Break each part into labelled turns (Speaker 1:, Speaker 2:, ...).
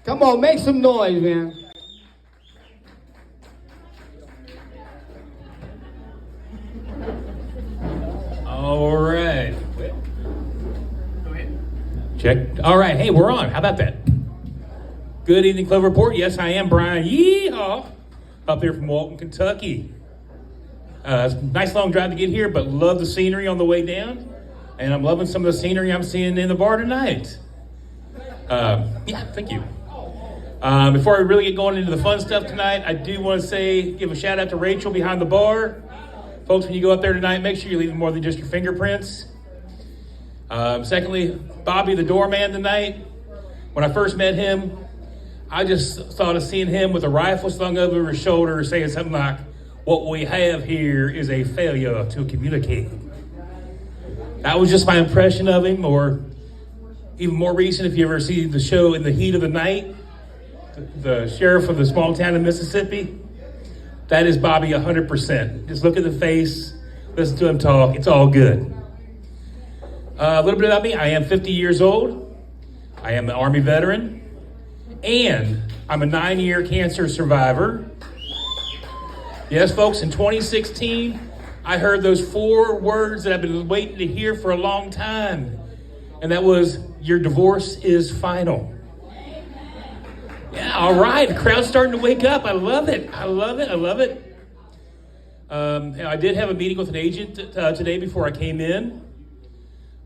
Speaker 1: Come on, make some noise, man.
Speaker 2: All right. Check. All right. Hey, we're on. How about that? Good evening, Cloverport. Yes, I am Brian Eha, up here from Walton, Kentucky. It's a nice long drive to get here, but love the scenery on the way down. And I'm loving some of the scenery I'm seeing in the bar tonight. Yeah, thank you. Before we really get going into the fun stuff tonight, I do want to give a shout out to Rachel behind the bar. Folks, when you go up there tonight, make sure you're leaving more than just your fingerprints. Secondly, Bobby, the doorman tonight. When I first met him, I just thought of seeing him with a rifle slung over his shoulder saying something like, "What we have here is a failure to communicate." That was just my impression of him, or even more recent, if you ever see the show In the Heat of the Night, the sheriff of the small town in Mississippi, that is Bobby 100%. Just look at the face, listen to him talk, it's all good. A little bit about me, I am 50 years old, I am an Army veteran, and I'm a 9-year cancer survivor. Yes, folks, in 2016, I heard those 4 words that I've been waiting to hear for a long time, and that was, "Your divorce is final." Yeah, all right, the crowd's starting to wake up. I love it. I love it. I love it. I did have a meeting with an agent today before I came in.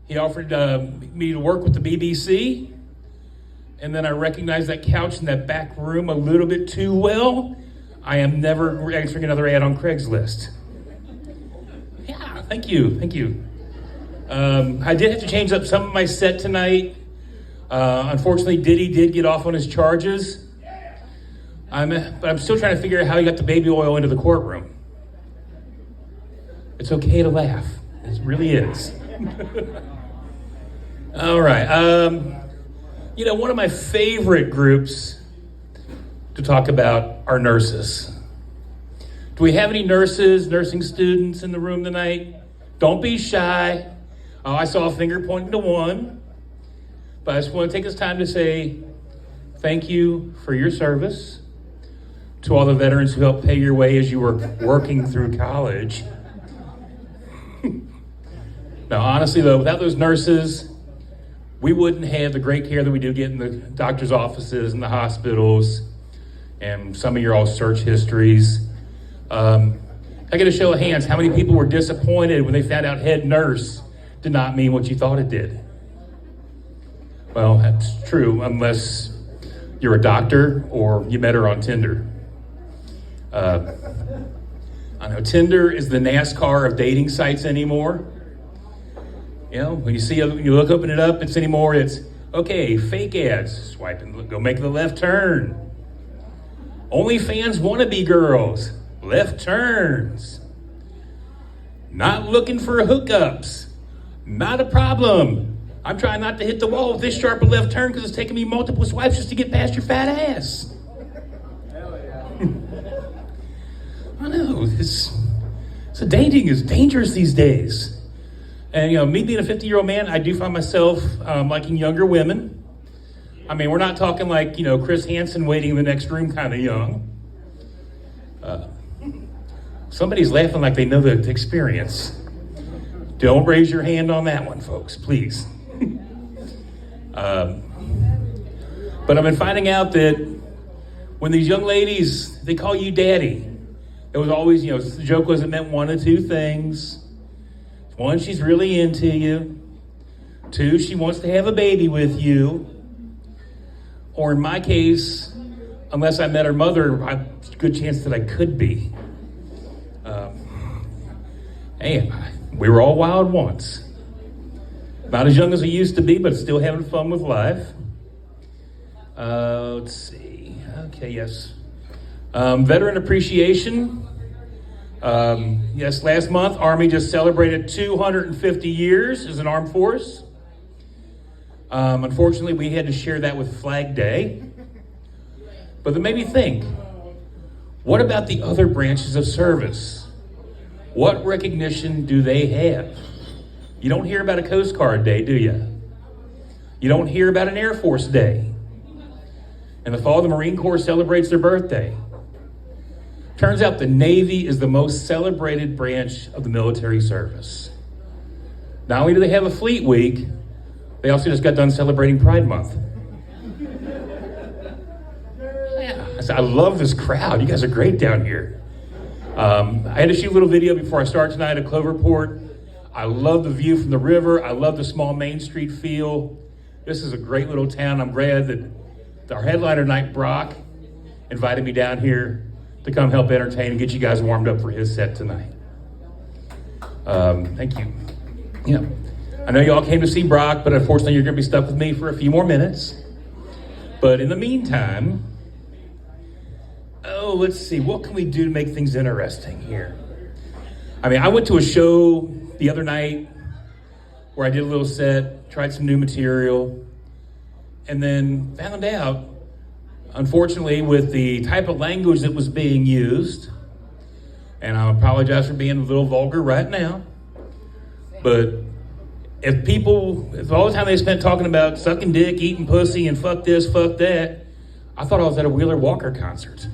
Speaker 2: He offered me to work with the BBC, and then I recognized that couch in that back room a little bit too well. I am never answering another ad on Craigslist. Yeah, thank you. Thank you. I did have to change up some of my set tonight. Unfortunately, Diddy did get off on his charges. But I'm still trying to figure out how he got the baby oil into the courtroom. It's okay to laugh. It really is. All right. One of my favorite groups to talk about are nurses. Do we have any nurses, nursing students in the room tonight? Don't be shy. Oh, I saw a finger pointing to one. But I just want to take this time to say thank you for your service to all the veterans who helped pay your way as you were working through college. Now, honestly, though, without those nurses, we wouldn't have the great care that we do get in the doctor's offices and the hospitals and some of your all search histories. I get a show of hands. How many people were disappointed when they found out head nurse did not mean what you thought it did? Well, that's true, unless you're a doctor or you met her on Tinder. I know Tinder is the NASCAR of dating sites anymore. When you open it up, it's okay, fake ads, swipe and go make the left turn. OnlyFans wannabe girls, left turns. Not looking for hookups, not a problem. I'm trying not to hit the wall with this sharp left turn because it's taking me multiple swipes just to get past your fat ass. Hell yeah. I know, dating is dangerous these days. And me being a 50-year-old man, I do find myself liking younger women. I mean, we're not talking like, Chris Hansen waiting in the next room kind of young. Somebody's laughing like they know the experience. Don't raise your hand on that one, folks, please. But I've been finding out that when these young ladies, they call you daddy, it was always, the joke was it meant one of two things. One, she's really into you. 2, she wants to have a baby with you. Or in my case, unless I met her mother, I have a good chance that I could be. Hey, we were all wild once. Not as young as we used to be, but still having fun with life. Let's see. Okay, yes. Veteran appreciation. Yes, last month, Army just celebrated 250 years as an armed force. Unfortunately, we had to share that with Flag Day. But it made me think, what about the other branches of service? What recognition do they have? You don't hear about a Coast Guard Day, do you? You don't hear about an Air Force Day. In the fall, the Marine Corps celebrates their birthday. Turns out the Navy is the most celebrated branch of the military service. Not only do they have a Fleet Week, they also just got done celebrating Pride Month. Yeah, I love this crowd. You guys are great down here. I had to shoot a little video before I start tonight at Cloverport. I love the view from the river. I love the small Main Street feel. This is a great little town. I'm glad that our headliner night, Brock, invited me down here to come help entertain and get you guys warmed up for his set tonight. Thank you. Yeah, I know you all came to see Brock, but unfortunately you're going to be stuck with me for a few more minutes. But in the meantime, let's see, what can we do to make things interesting here? I mean, I went to a show the other night where I did a little set, tried some new material, and then found out, unfortunately, with the type of language that was being used, and I apologize for being a little vulgar right now, but if all the time they spent talking about sucking dick, eating pussy, and fuck this, fuck that, I thought I was at a Wheeler Walker concert.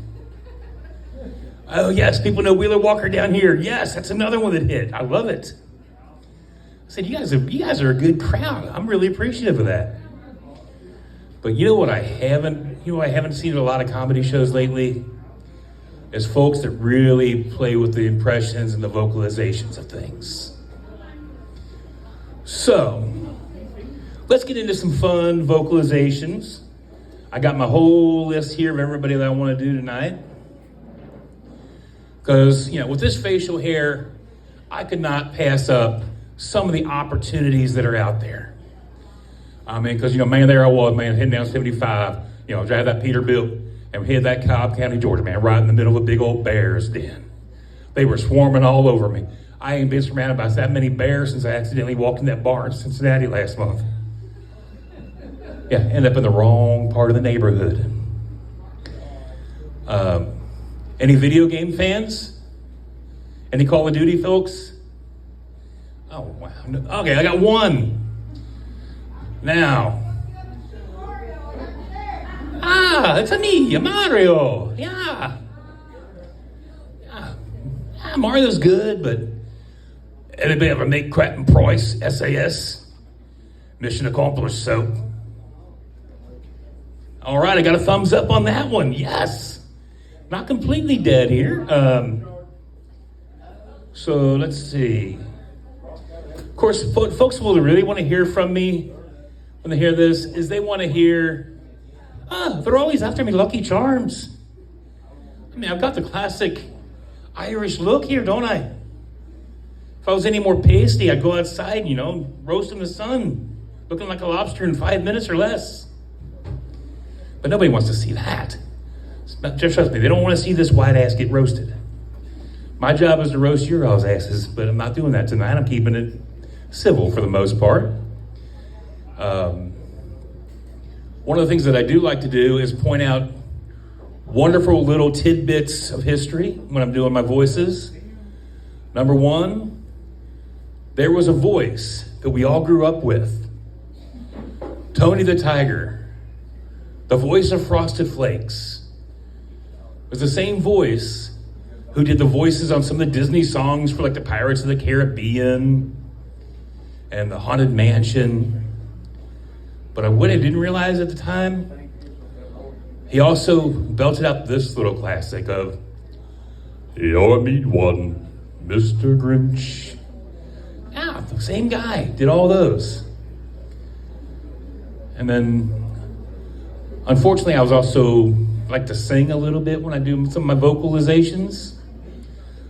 Speaker 2: Oh yes, people know Wheeler Walker down here. Yes, that's another one that hit. I love it. I said, you guys are a good crowd. I'm really appreciative of that. But you know what I haven't seen at a lot of comedy shows lately? Is folks that really play with the impressions and the vocalizations of things. So, let's get into some fun vocalizations. I got my whole list here of everybody that I want to do tonight. Because, with this facial hair, I could not pass up some of the opportunities that are out there. I mean, because, there I was, heading down 75, drive that Peterbilt, and we hit that Cobb County, Georgia, right in the middle of a big old bear's den. They were swarming all over me. I ain't been surrounded by that many bears since I accidentally walked in that bar in Cincinnati last month. Yeah, ended up in the wrong part of the neighborhood. Any video game fans? Any Call of Duty folks? Oh, wow. Okay, I got one. Now. It's a me, Mario. Yeah. Mario's good, but anybody ever make Captain Price SAS? Mission accomplished, so. All right, I got a thumbs up on that one. Yes. Not completely dead here. So let's see. Of course, folks will really want to hear from me when they hear this, is they want to hear, they're always after me, Lucky Charms. I mean, I've got the classic Irish look here, don't I? If I was any more pasty, I'd go outside, roast in the sun, looking like a lobster in 5 minutes or less. But nobody wants to see that. Just trust me, they don't want to see this white ass get roasted. My job is to roast your all's asses, but I'm not doing that tonight. I'm keeping it civil for the most part. One of the things that I do like to do is point out wonderful little tidbits of history when I'm doing my voices. Number one, there was a voice that we all grew up with. Tony the Tiger, the voice of Frosted Flakes, was the same voice who did the voices on some of the Disney songs for like the Pirates of the Caribbean and the Haunted Mansion. But what I didn't realize at the time, he also belted out this little classic of, "You're a meat one, Mr. Grinch." Yeah, the same guy did all those. And then, unfortunately, I was also like to sing a little bit when I do some of my vocalizations.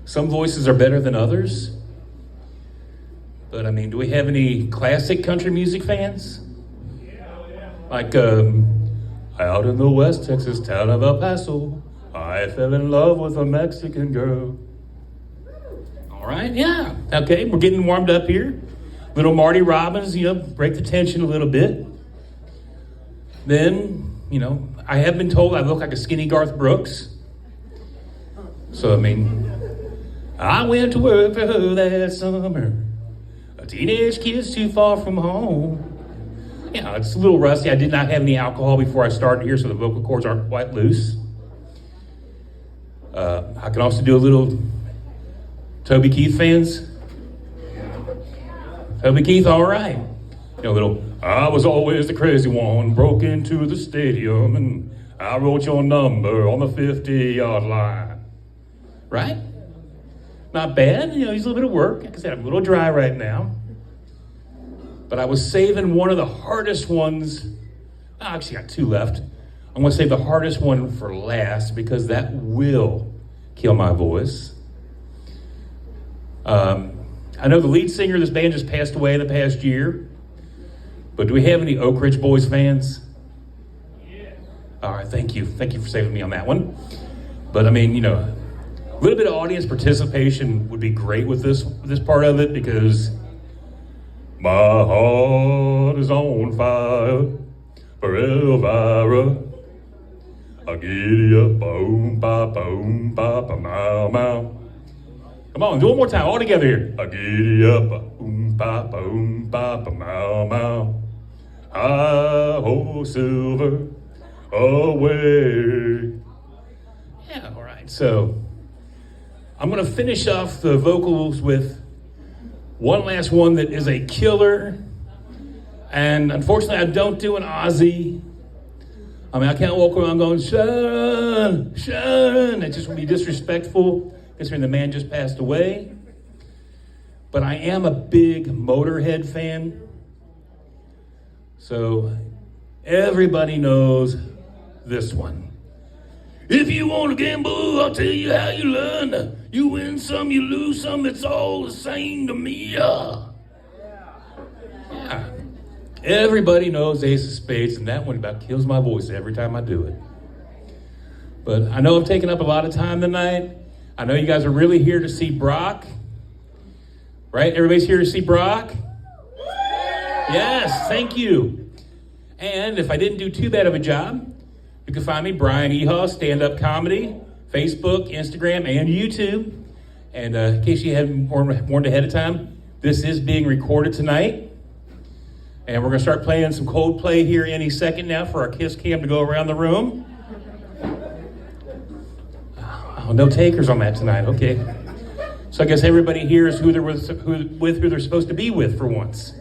Speaker 2: Some voices are better than others. But I mean, do we have any classic country music fans? Like, out in the West Texas town of El Paso, I fell in love with a Mexican girl. All right, yeah. Okay, we're getting warmed up here. Little Marty Robbins, break the tension a little bit. Then, I have been told I look like a skinny Garth Brooks. So, I mean, I went to work for her that summer. A teenage kid's too far from home. Yeah, it's a little rusty. I did not have any alcohol before I started here, so the vocal cords aren't quite loose. I can also do a little Toby Keith fans. Toby Keith, all right. You know, little, I was always the crazy one, broke into the stadium, and I wrote your number on the 50-yard line. Right? Not bad. You know, he's a little bit of work. Like I said, I'm a little dry right now. But I was saving one of the hardest ones. I actually got two left. I'm going to save the hardest one for last because that will kill my voice. I know the lead singer of this band just passed away the past year. But do we have any Oak Ridge Boys fans? Yeah. All right, thank you. Thank you for saving me on that one. But I mean, you know, a little bit of audience participation would be great with this part of it because my heart is on fire forever. I giddy up, boom, ba, mow, mow. Come on, do it one more time, all together here. I giddy up, boom, ba, mow, mow. I hold silver away. Yeah, all right, so I'm gonna finish off the vocals with one last one that is a killer. And unfortunately, I don't do an Aussie. I mean, I can't walk around going, Sharon, Sharon. It just would be disrespectful considering the man just passed away. But I am a big Motorhead fan. So everybody knows this one. If you want to gamble, I'll tell you how you learn. You win some, you lose some, it's all the same to me. Yeah. Everybody knows Ace of Spades, and that one about kills my voice every time I do it. But I know I've taken up a lot of time tonight. I know you guys are really here to see Brock. Right? Everybody's here to see Brock? Yes, thank you. And if I didn't do too bad of a job, you can find me, Brian Eha, Stand-Up Comedy, Facebook, Instagram, and YouTube. And in case you hadn't warned ahead of time, this is being recorded tonight. And we're going to start playing some Coldplay here any second now for our Kiss Cam to go around the room. Oh, no takers on that tonight, okay. So I guess everybody here is who they're supposed to be with for once.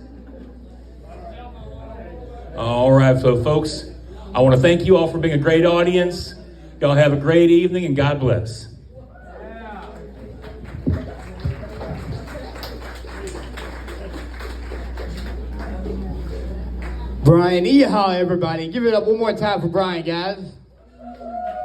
Speaker 2: All right, so folks, I want to thank you all for being a great audience. Y'all have a great evening and God bless.
Speaker 1: Brian Eha, everybody. Give it up one more time for Brian, guys.